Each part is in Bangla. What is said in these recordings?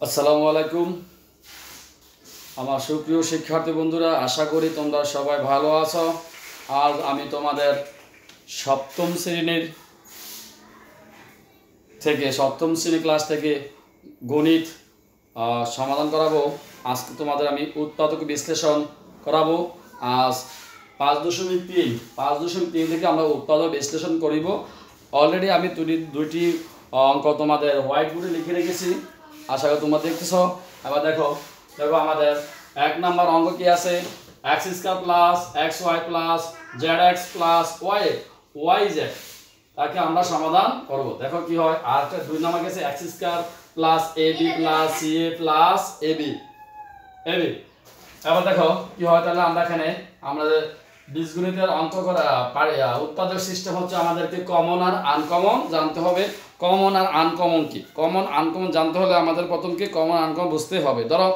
আসসালামু আলাইকুম আমার সুপ্রিয় শিক্ষার্থী বন্ধুরা, আশা করি তোমরা সবাই ভালো আছো। আজ আমি তোমাদের সপ্তম শ্রেণী ক্লাস থেকে গণিত সমাধান করাবো। আজকে তোমাদের আমি উৎপাদক বিশ্লেষণ করাবো। আজ 5.3 থেকে আমরা উৎপাদক বিশ্লেষণ করিব। অলরেডি আমি দুইটি অঙ্ক তোমাদের হোয়াইট বোর্ডে লিখে রেখেছি, আশা করি তোমরা দেখতেছ। এবার দেখো আমাদের 1 নম্বর অঙ্ক কি আছে, x² plus xy plus zx plus yz, তাকে আমরা সমাধান করব। দেখো কি হয়। আর 2 নম্বর গেছে x² plus ab plus ca plus ab। এবার দেখো কি হয়। তাহলে আমরা এখানে আমাদের বীজগণিতের অঙ্ক করা উৎপাদক সিস্টেম হচ্ছে আমাদেরকে কমন আর আনকমন জানতে হবে। কমন আর আনকমন কি, কমন আনকমন জানতে হলে আমাদের প্রথম কি কমন আনকমন বুঝতে হবে। ধরো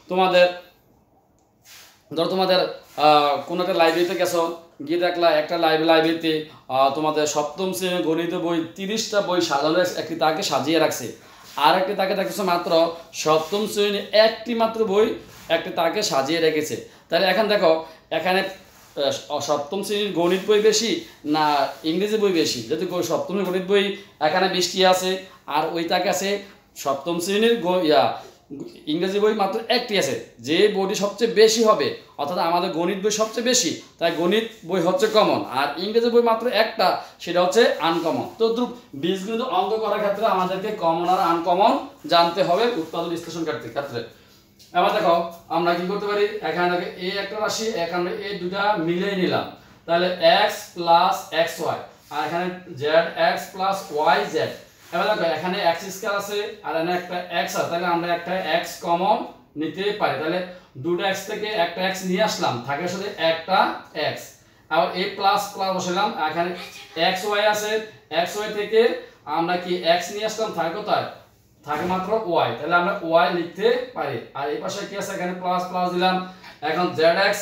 তোমাদের কোনো একটা লাইব্রেরিতে গেছো, গিয়ে দেখলা একটা লাইব্রেরিতে তোমাদের সপ্তম শ্রেণীর গণিত বই 30টা বই সাজানো একটি তাকে সাজিয়ে রাখছে। আর একটি তাকে দেখেছো মাত্র সপ্তম শ্রেণীর একটি মাত্র বই একটি তাকে সাজিয়ে রেখেছে। তাহলে এখন দেখো এখানে সপ্তম শ্রেণীর গণিত বই বেশি না ইংরেজি বই বেশি। যদি সপ্তম শ্রেণীর গণিত বই এখানে 20টি আছে, আর ওই তাকে আছে সপ্তম শ্রেণীর ইংরেজি বই মাত্র একটি আছে। যে বইটি সবচেয়ে বেশি হবে, অর্থাৎ আমাদের গণিত বই সবচেয়ে বেশি, তাই গণিত বই হচ্ছে কমন, আর ইংরেজি বই মাত্র একটা, সেটা হচ্ছে আনকমন। তো বীজগণিত অঙ্ক করার ক্ষেত্রে আমাদেরকে কমন আর আনকমন জানতে হবে উৎপাদক বিশ্লেষণ ক্ষেত্রে। এবার দেখো আমরা কি করতে পারি, এখানে দেখো এ একটা রাশি, এখানে এই দুটা মিলিয়ে নিলাম, তাহলে x প্লাস xy, আর এখানে zx প্লাস yz। এবার দেখো এখানে x² আছে আর এখানে একটা x আছে, তাহলে আমরা একটা x কমন নিতে পারি। তাহলে দুটো x থেকে একটা x নিয়ে আসলাম, থাকে শুধু একটা x। আবার a প্লাস প্লাস বসালাম, এখানে xy আছে, xy থেকে আমরা কি x নিয়ে আসলাম, থাকে কোথায়, থাকে মাত্র y, তাহলে আমরা y লিখতে পারি। আর এই পাশে কি আছে, এখানে প্লাস প্লাস দিলাম, এখন zx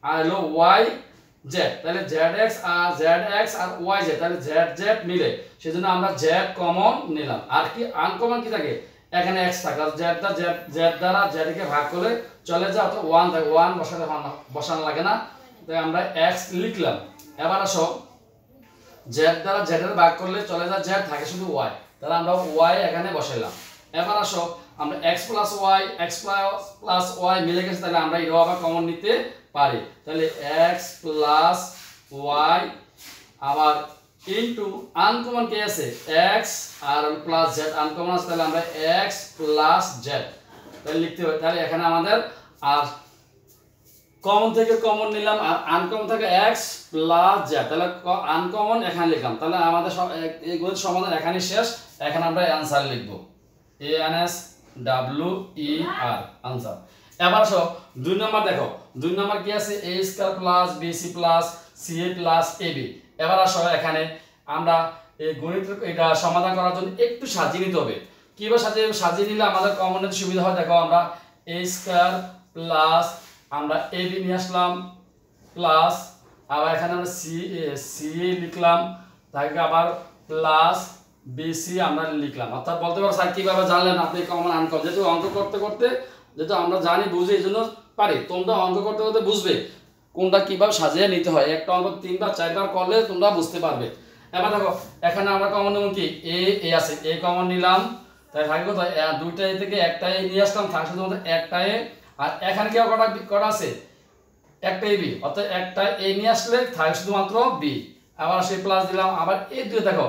আর হলো yz, তাহলে zx আর yz, তাহলে zz মিলে, সেজন্য আমরা z কমন নিলাম। আর কি আনকমন কি থাকে, এখানে x থাকে, আর z দ্বারা z কে ভাগ করলে চলে যায়, অর্থাৎ 1 থাকে, 1 বসানো লাগে না, তাই আমরা x লিখলাম। এবার আসো z দ্বারা z এর ভাগ করলে চলে যায় z, থাকে শুধু y, তাহলে আমরা y এখানে বসাইলাম। এবার আসো আমরা x প্লাস y মিলে গেছে, তাহলে আমরা এটাও আবার কমন নিতে পারি। তাহলে x প্লাস y আবার ইনটু আনকমন কি আছে x আর প্লাস z, আনকমন আছে, তাহলে আমরা x প্লাস z তাহলে লিখতে হবে। তাহলে এখানে আমাদের আর কমন থেকে কমন নিলাম, আর আনকমন থেকে x প্লাস z, তাহলে আনকমন এখানে লিখলাম। তাহলে আমাদের এই গণিত সমাধান এখানে শেষ। এখানে আমরা অ্যানসার লিখব, ANSWER আনসার। এবার আসো 2 নম্বর, দেখো 2 নম্বর কি আছে, a² plus bc plus ca plus ab। এবার আসো এখানে আমরা এই গণিত এটা সমাধান করার জন্য একটু সাজিয়ে নিতে হবে। কিভাবে সাজিয়ে নিলে আমাদের কমন নিতে সুবিধা হয়, দেখো আমরা a² প্লাস আমরা ab নিয়ে আসলাম প্লাস, আবার এখানে আমরা ca লিখলাম, তাকে আবার প্লাস bc আমরা লিখলাম। অর্থাৎ বলতে পারো স্যার কিভাবে জানলেন আপনি কমন আনকমন, যেহেতু অঙ্ক করতে করতে যেহেতু আমরা জানি বুঝি, এই জন্য পারি। তোমরা অঙ্ক করতে করতে বুঝবে কোনটা কিভাবে সাজিয়ে নিতে হয়। একটা অঙ্ক 3বার 4বার করলে তোমরা বুঝতে পারবে। এবার দেখো এখানে আমরা কমন নেব কি, এ আছে, এ কমন নিলাম, তাই থাকে কোথায়, দুইটা এ থেকে একটা এ নিয়ে আসলাম, থাকে শুধুমাত্র একটা এ। আর এখানে কি কটা আছে, একটা এ বি, অর্থাৎ একটা এ নিয়ে আসলে থাকে শুধুমাত্র বি। আবার সে প্লাস দিলাম, আবার এই দুই দেখো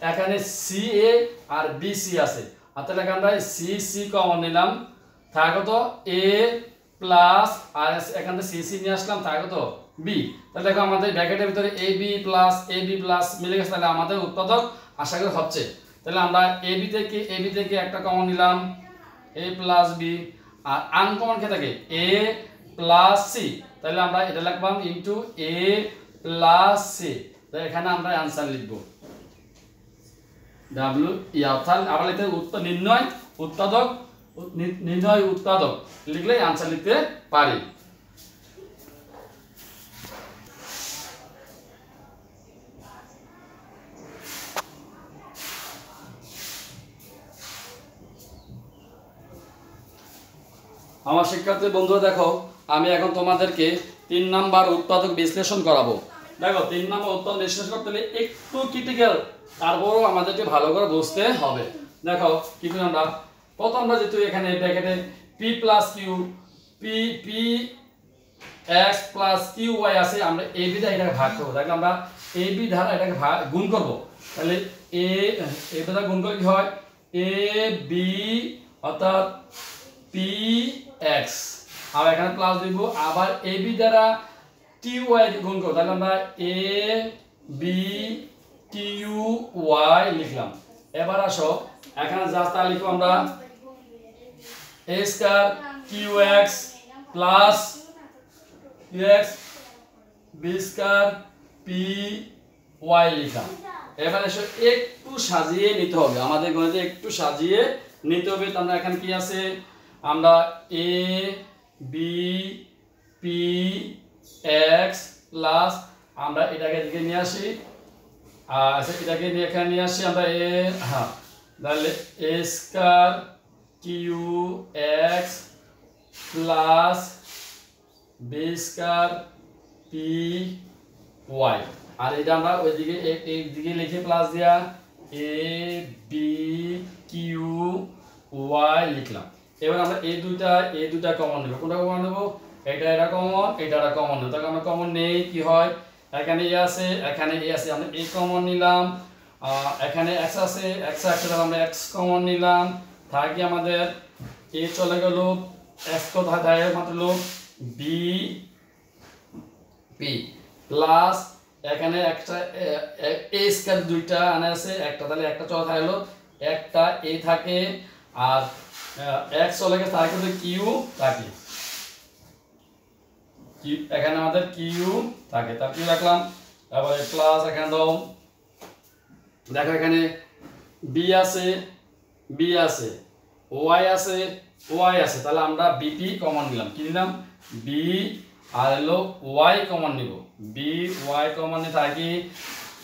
এখানে সি এ আর বি সি আছে, অর্থাৎ এখানে আমরা সি সি কমন নিলাম, থাকে কত এ প্লাস, আর এখান থেকে সি সি নিয়ে আসলাম, থাকে কত বি। তাহলে দেখো আমাদের ব্র্যাকেটের ভিতরে এ বি প্লাস মিলে গেছে, তাহলে আমাদের উৎপাদক আশা করি হচ্ছে। তাহলে আমরা এ বি থেকে একটা কমন নিলাম, এ প্লাস বি, আর আনকমন কে থাকে এ প্লাস সি, তাহলে আমরা এটা লিখলাম ইনটু এ প্লাস সি। তো এখানে আমরা অ্যানসার লিখব অর্থাৎ আবার লিখতে নির্ণয় উৎপাদক লিখলেই অ্যানসার লিখতে পারি। আমার শিক্ষার্থী বন্ধুরা দেখো, আমি এখন তোমাদেরকে 3 নাম্বার উৎপাদক বিশ্লেষণ করাবো। দেখো 3 নাম্বার উৎপাদক বিশ্লেষণ করতে হলে একটু ক্রিটিক্যাল, তারপরও আমাদেরকে ভালো করে বুঝতে হবে। দেখো কি করি আমরা, প্রথম আমরা যেহেতু এখানে ব্র্যাকেটে P plus Q P X plus Q Y আছে, আমরা এ বি দ্বারা এটাকে ভাগ করবো। দেখো আমরা এ বি দ্বারা এটাকে গুণ করবো, তাহলে এ দ্বারা গুণ করলে কি হয়, এ বি অর্থাৎ পি এক্স, আর এখানে প্লাস দিব, আবার এ বি দ্বারা টি ওয়াই গুণ করবো, তাহলে আমরা এ বি কিউ ওয়াই লিখলাম। এবার আসো এখানে যা তা লিখবো আমরা A square Q X plus X B square P Y লিখলাম। এবার এসো একটু সাজিয়ে নিতে হবে, আমাদের গণিতে একটু সাজিয়ে নিতে হবে। তো আমরা এখানে কি আছে, আমরা A B P X plus, আমরা এটাকে এদিকে নিয়ে আসি, আচ্ছা এটাকে এখানে নিয়ে আসি আমরা তাহলে A square Q X plus B square P Y, আর এটা আমরা ওইদিকে এইদিকে লিখে প্লাস দিয়া এ বি কিউ ওয়াই লিখলাম। এবার আমরা এই দুইটা কমন নেব। কোনটা কমন নেব, এটা কমন, এটা কমন নেব। তাহলে আমরা কমন নেই, কি হয়, এখানে এ আছে, এখানে এ আছে, আমরা এ কমন নিলাম, এখানে এক্স আছে, এক্স আছে, তাহলে আমরা এক্স কমন নিলাম। থাকি আমাদের এ চলে গেল, এক্স কোথায় থাকে মাত্র বি পি প্লাস এখানে একটা এ স্কয়ার দুইটা আনে আছে, একটা তাহলে একটা চলে থাকলো, একটা এ থাকে, আর এক্স চলে গেছে, তার কিন্তু কিউ থাকে, এখানে আমাদের কিউ থাকে, তার কিউ রাখলাম। তারপরে প্লাস এখানে দাও, দেখো এখানে বি আছে, বি আছে, ওয়াই আছে, ওয়াই আছে, তাহলে আমরা বিপি কমন নিলাম। কি নিলাম, বি, আর হলো ওয়াই কমন নিব, বি ওয়াই কমন নিয়ে থাকি,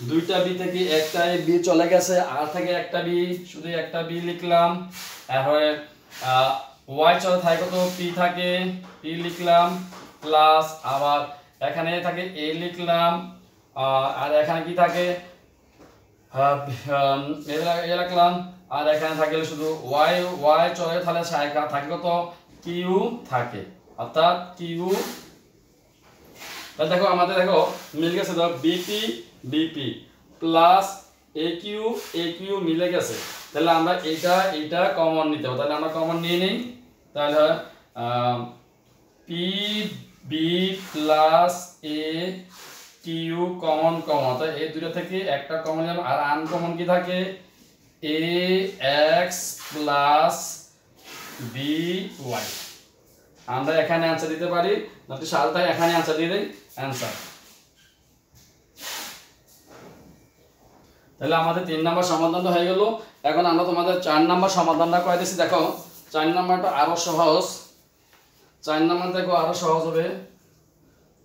দুইটা বি থেকে একটা বি চলে গেছে, আর থেকে একটা বি, শুধু একটা বি লিখলাম। তারপরে ওয়াই চলে থাকে কত, পি থাকে, পি লিখলাম, প্লাস আবার এখানে থাকে এ লিখলাম, আর এখানে কি থাকে এ রাখলাম, আর এখানে থাকে শুধু ওয়াই, ওয়াই চলে তাহলে থাকে কত, কিউ থাকে, অর্থাৎ কিউ। তাহলে দেখো আমাদের দেখো মিলে গেছে, ধরো বিপি বিপি প্লাস এ কিউ মিলে গেছে, তাহলে আমরা এইটা কমন নিতে হবে। তাহলে আমরা কমন নিয়ে নিই, তাহলে পি বি প্লাস এ কিউ কমন তাই এই দুটো থেকে একটা কমন নিলাম, আর আনকমন কি থাকে, এ এক্স প্লাস বি ওয়াই। আমরা এখানে অ্যান্সার দিতে পারি, যদি সালটা এখানে অ্যান্সার দিয়ে দেই, অ্যান্সার। তাহলে আমাদের 3 নাম্বার সমাধানটা হয়ে গেল। এখন আমরা তোমাদের 4 নাম্বার সমাধানটা করে দিচ্ছি। দেখো 4 নাম্বারটা আরো সহজ, 4 নাম্বার দেখো আরো সহজ হবে।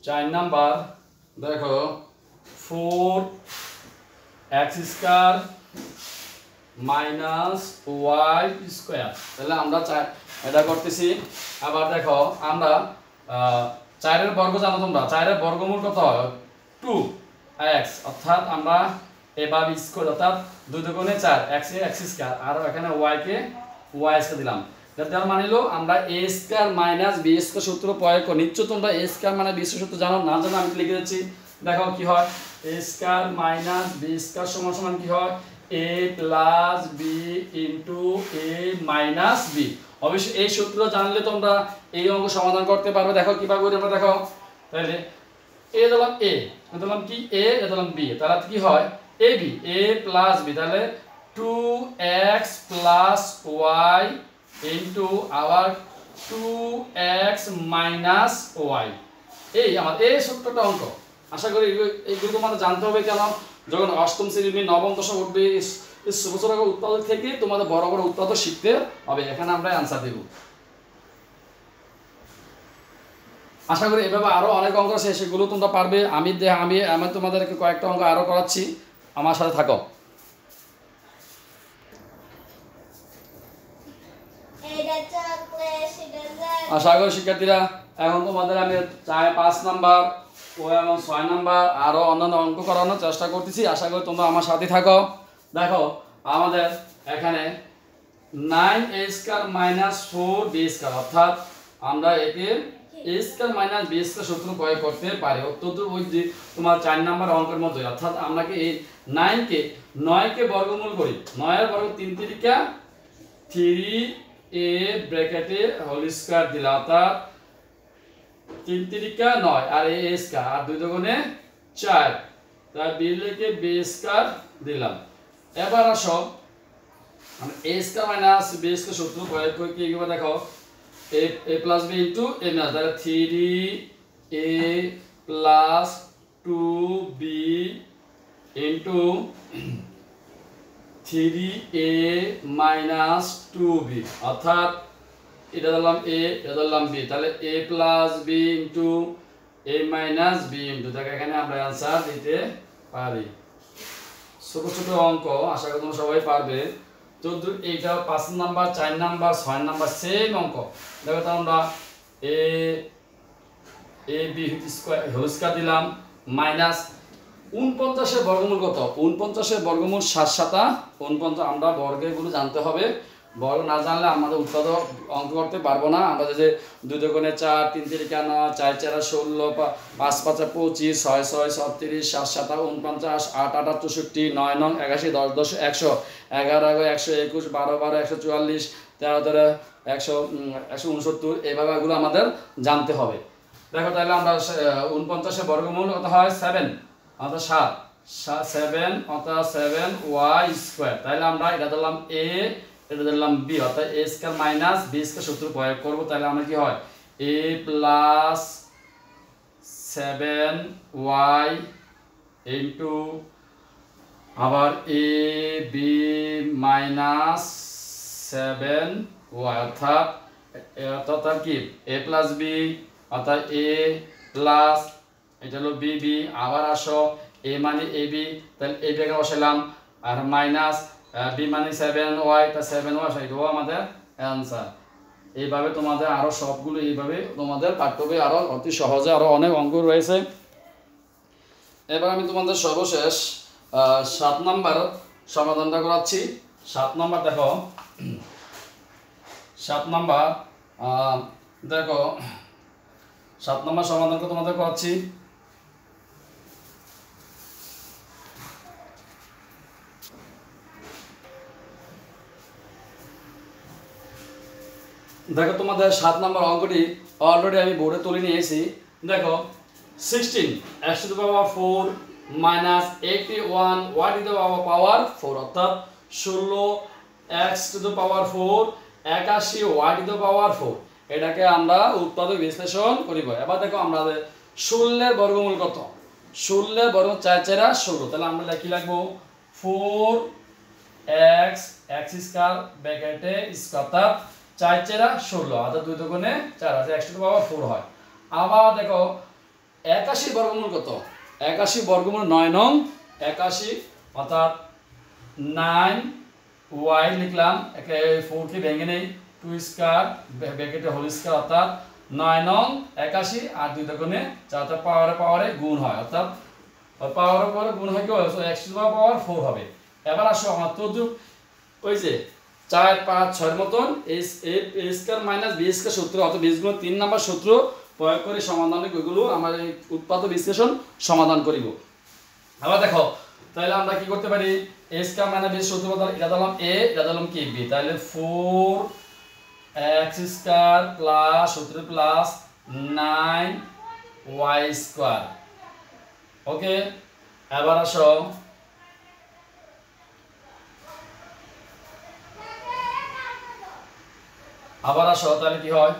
4 নাম্বার দেখো 4x square minus Y square, তাহলে আমরা এটা করতেছি। আবার দেখো আমরা 4-এর বর্গ জানো তোমরা, 4-এর বর্গমূল কত হয়, 2x, অর্থাৎ আমরা এভাবে স্কয়ার, অর্থাৎ 2 দুগুণে 4, x এ x স্কয়ার, আর এখানে y কে y স্কয়ার দিলাম। তার মানে হলো আমরা a square minus b square সূত্র প্রয়োগ করি। নিশ্চয় তোমরা a স্কয়ার মানে b স্কয়ার সূত্র জানো, না জানো আমি লিখে দিচ্ছি। দেখো কি হয়, a square minus b square সমান সমান কি হয়, a plus b into a minus b। অবশ্যই এই সূত্র জানলে তোমরা এই অঙ্ক সমাধান করতে পারবে। দেখো কিভাবে করি আমরা, দেখো তাহলে a দিলাম a, দিলাম কি a, দিলাম b, তাহলে কি হয় ab, a প্লাস b, তাহলে 2x প্লাস y ইনটু আবার 2x মাইনাস y। এই আমার এই সূত্রটা অঙ্ক। আশা করি এইগুলো তোমাদের জানতে হবে, কেন যখন অষ্টম শ্রেণী নবম দশম উঠবে ছোট ছোট উৎপাদক থেকে তোমাদের বড় বড় উৎপাদক শিখতে হবে। এখানে আমরা অ্যান্সার দেব। আশা করি এভাবে আরো অনেক অঙ্ক আছে, সেগুলো তোমরা পারবে। আমি তোমাদেরকে কয়েকটা অঙ্ক আরো করাচ্ছি, আমার সাথে থাকো। এটা চকলেট, সেটা আশা করি শিক্ষার্থীরা এখন তোমাদের আমি 5 নাম্বার ও এবং 6 নাম্বার আরও অন্যান্য অঙ্ক করানোর চেষ্টা করতেছি। আশা করি তোমরা আমার সাথে থাকো। দেখো আমাদের এখানে 9a square minus 4b square, অর্থাৎ আমরা একে a square minus b square সূত্র প্রয়োগ করতে পারি। অত্যন্ত ওই যে তোমার 4 নাম্বার অঙ্কের মতো, অর্থাৎ আমরা কি এই 9কে বর্গমূল করি। 9 এর বর্গ 3 তিরিকা 3a ব্র্যাকেটে হোল স্কয়ার দিলাম, অর্থাৎ 3 তিরিকা 9 আর a স্কয়ার আর 2 দুগুণে 4, তার b লিখে b স্কয়ার দিলাম। এবার আসো আমরা a square minus b square সূত্র প্রয়োগ করে কি হবে দেখো, a plus b into a minus, তাহলে 3a plus 2b into 3a minus 2b, অর্থাৎ এটা দিলাম a, এটা দিলাম b, তাহলে a plus b into a minus b into, দেখো এখানে আমরা অ্যানসার দিতে পারি। ছোট ছোট অঙ্ক, আশা করি তোমরা সবাই পারবে। তো এইটা 5 নাম্বার 4 নাম্বার 6 নাম্বার সেম অঙ্ক। দেখো তো আমরা a b square whole square দিলাম মাইনাস 49 এর বর্গমূল কত, 49 এর বর্গমূল 7 7 49, আমরা বর্গেরগুলো জানতে হবে। বর্গ না জানলে আমাদের উৎপাদ অঙ্ক করতে পারবো না। আমরা যে 2 দুগুণে 4, 3 তিরিকা 9, 4 4 16, 5 5 25, 6 6 36, 7 7 49, 8 8 64, 9 9 81, 10 10 100, 11 121, 12 12 144, 13 13 169, এইভাবে এগুলো আমাদের জানতে হবে। দেখো তাহলে আমরা 49 এর বর্গমূল কত হয় 7, অর্থাৎ 7 অর্থাৎ 7y স্কয়ার। তাহলে আমরা এটা দিলাম a, এটা দিলাম b, অর্থাৎ a square minus b square সূত্র প্রয়োগ করব। তাহলে আমরা কি হয় a প্লাস 7y ইনটু আবার a b মাইনাস 7y, অর্থাৎ কি a প্লাস b, অর্থাৎ a প্লাস এটা হলো b b, আবার আসো a মানে ab, তাহলে a টাকে বসালাম আর মাইনাস b মানে 7y, তা 7y, এটাও আমাদের অ্যানসার। এইভাবে তোমাদের আরো সবগুলো এইভাবে তোমাদের কাটতে হবে, আরো অতি সহজে আরো অনেক অঙ্ক রয়েছে। এবার আমি তোমাদের সর্বশেষ 7 নাম্বার সমাধানটা করাচ্ছি। 7 নাম্বার দেখো, 7 নাম্বার দেখো 7 নাম্বার সমাধানটা তোমাদের করাচ্ছি। দেখো তোমাদের 7 নাম্বার অঙ্কটি অলরেডি আমি বোর্ডে তুলে নিয়েছি। দেখো 16 x to the power 4 minus 81 y to the power 4, অর্থাৎ 16 x to the power 4 81 y to the power 4, এটাকে আমরা উৎপাদক বিশ্লেষণ করিব। এবার দেখো আমরা 16 এর বর্গমূল কত, 16 এর বর্গমূল 4 4 16, তাহলে আমরা কি লিখবো 4x x স্কয়ার ব্র্যাকেটে স্কয়ার 4 4 16, অর্থাৎ 2 দুগুণে 4 আছে, x টু দ্য পাওয়ার 4 হয়। আবার দেখো 81 বর্গমূল কত, 81 বর্গমূল 9 নং 81, অর্থাৎ 9y লিখলাম, 4 কে ভেঙে নেই 2 স্কয়ার ব্র্যাকেটে হোল স্কয়ার, অর্থাৎ 9 নং 81 আর 2 দুগুণে 4, অর্থাৎ পাওয়ারে গুণ হয়, অর্থাৎ পাওয়ারে গুণ হয় কি x টু দ্য পাওয়ার 4 হবে। এবার আসো আমার তো ওই যে 4 5 6 এর মতন a square minus b square সূত্র, অর্থাৎ বীজগণিত 3 নাম্বার সূত্র প্রয়োগ করে সমাধান ওইগুলো আমরা এই উৎপাদক বিশ্লেষণ সমাধান করিব। আবার দেখো তাহলে আমরা কি করতে পারি, a স্কয়ার মাইনাস b সূত্র বদল, এটা দিলাম a, এটা দিলাম কি b, তাহলে 4x স্কয়ার প্লাস সূত্র প্লাস 9y স্কয়ার। ওকে, এবার আসো তাহলে কি হয়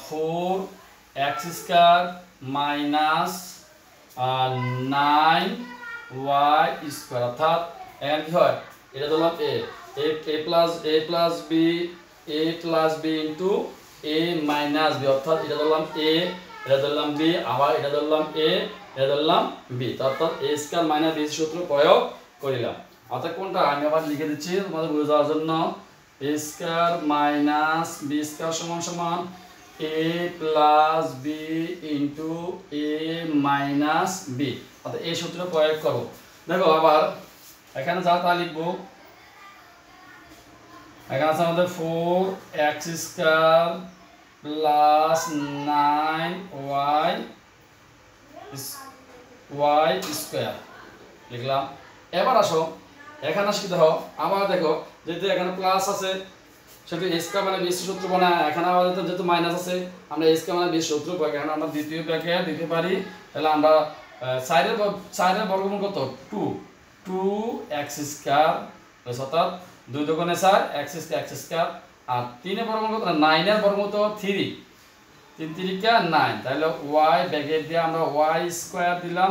4x square minus 9y square, অর্থাৎ এখানে কি হয় এটা দিলাম a plus b into a minus b, অর্থাৎ এটা দিলাম a, এটা দিলাম b, আবার এটা দিলাম a, এটা দিলাম b, অর্থাৎ a স্কয়ার মাইনাস b সূত্র প্রয়োগ করিলাম। অর্থাৎ কোনটা আমি আবার লিখে দিচ্ছি তোমাদের বুঝে যাওয়ার জন্য, a square minus b square সমান সমান এ প্লাস বি ইন্টু এ মাইনাস বি, অর্থাৎ এই সূত্রটা প্রয়োগ করো। দেখো আবার এখানে যা তা লিখবো, এখানে আছে আমাদের 4x² প্লাস 9y স্কোয়ার লিখলাম। এবার আসো এখানে আসি, দেখো আবার দেখো যেহেতু এখানে প্লাস আছে সেটা স্কোয়ার মানে বেশি সূত্র বানায়, এখানে আমাদের যেহেতু মাইনাস আছে আমরা স্কোয়ার মানে বেশি সূত্র পাই, কারণ আমরা দ্বিতীয় ব্র্যাকেট দিতে পারি। তাহলে আমরা চারের বর্গমূল কত 2x², অর্থাৎ 2 দুগুণে 4 x², আর 3 বর্গমূল কত 9 এর বর্গমূল তো 3, 3 3 9, তাহলে y ব্র্যাকেট দিয়ে আমরা y² দিলাম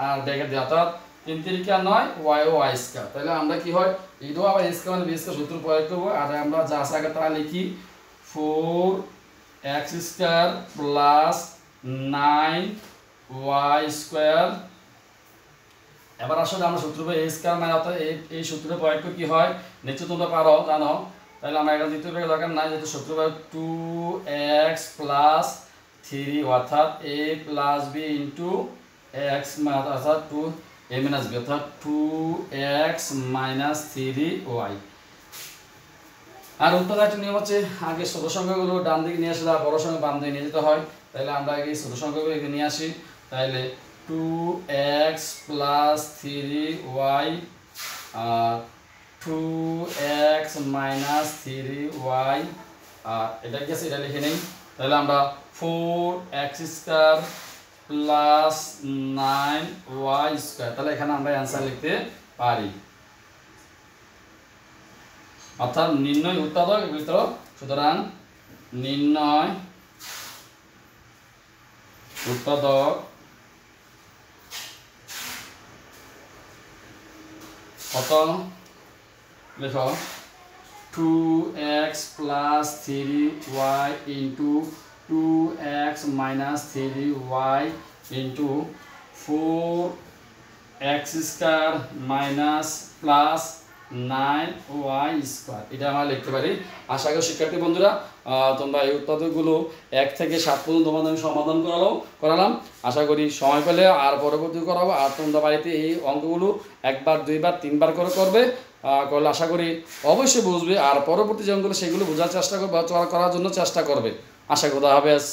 আর ব্র্যাকেট দিয়ে, অর্থাৎ 3 3 9 y ও y²। তাহলে আমরা কি হয় এটাও আবার স্কয়ার মানে b² সূত্র প্রয়োগ করব, আর আমরা যা আছে আগে তা লিখি 4x² প্লাস 9y²। এবার আসলে আমরা সূত্র পাই a² মানে অর্থাৎ এই সূত্রে প্রয়োগ করে কি হয় নিশ্চয় তোমরা পারো জানো। তাহলে আমরা এখানে দ্বিতীয় ব্র্যাকেট দরকার নাই, যেহেতু সূত্র পাই 2x প্লাস 3 অর্থাৎ a plus b into x অর্থাৎ 2a মাইনাস b অর্থাৎ 2x মাইনাস 3y। আর উত্তর একটা নিয়ম হচ্ছে আগে ছোট সংখ্যাগুলো ডান দিকে নিয়ে আসলে বড় সংখ্যা বাম দিকে নিয়ে যেতে হয়। তাহলে আমরা আগে ছোট সংখ্যাগুলো এখানে নিয়ে আসি, তাহলে 2x প্লাস 3y আর 2x মাইনাস 3y, আর এটা কি আছে এটা লিখে নেই। তাহলে আমরা 4x² প্লাস 9y², তাহলে এখানে আমরা অ্যান্সার লিখতে পারি, অর্থাৎ নির্ণয় উৎপাদক বিতরক। সুতরাং নির্ণয় উৎপাদক কত লেখো 2x plus 3y into 2x minus 3y into 4x² minus plus 9y², এটা আমরা লিখতে পারি। আশা করি শিক্ষার্থী বন্ধুরা তোমরা এই উৎপাদকগুলো 1 থেকে 7 পর্যন্ত তোমাদের আমি সমাধান করালাম। আশা করি সময় পেলে আর পরবর্তী করাবো, আর তোমরা বাড়িতে এই অঙ্কগুলো 1 বার 2 বার 3 বার করে করবে, করলে আশা করি অবশ্যই বুঝবে, আর পরবর্তী যে অঙ্কগুলো সেগুলো বোঝার চেষ্টা করবে, করার জন্য চেষ্টা করবে। আশা করি। খোদা হাফেজ।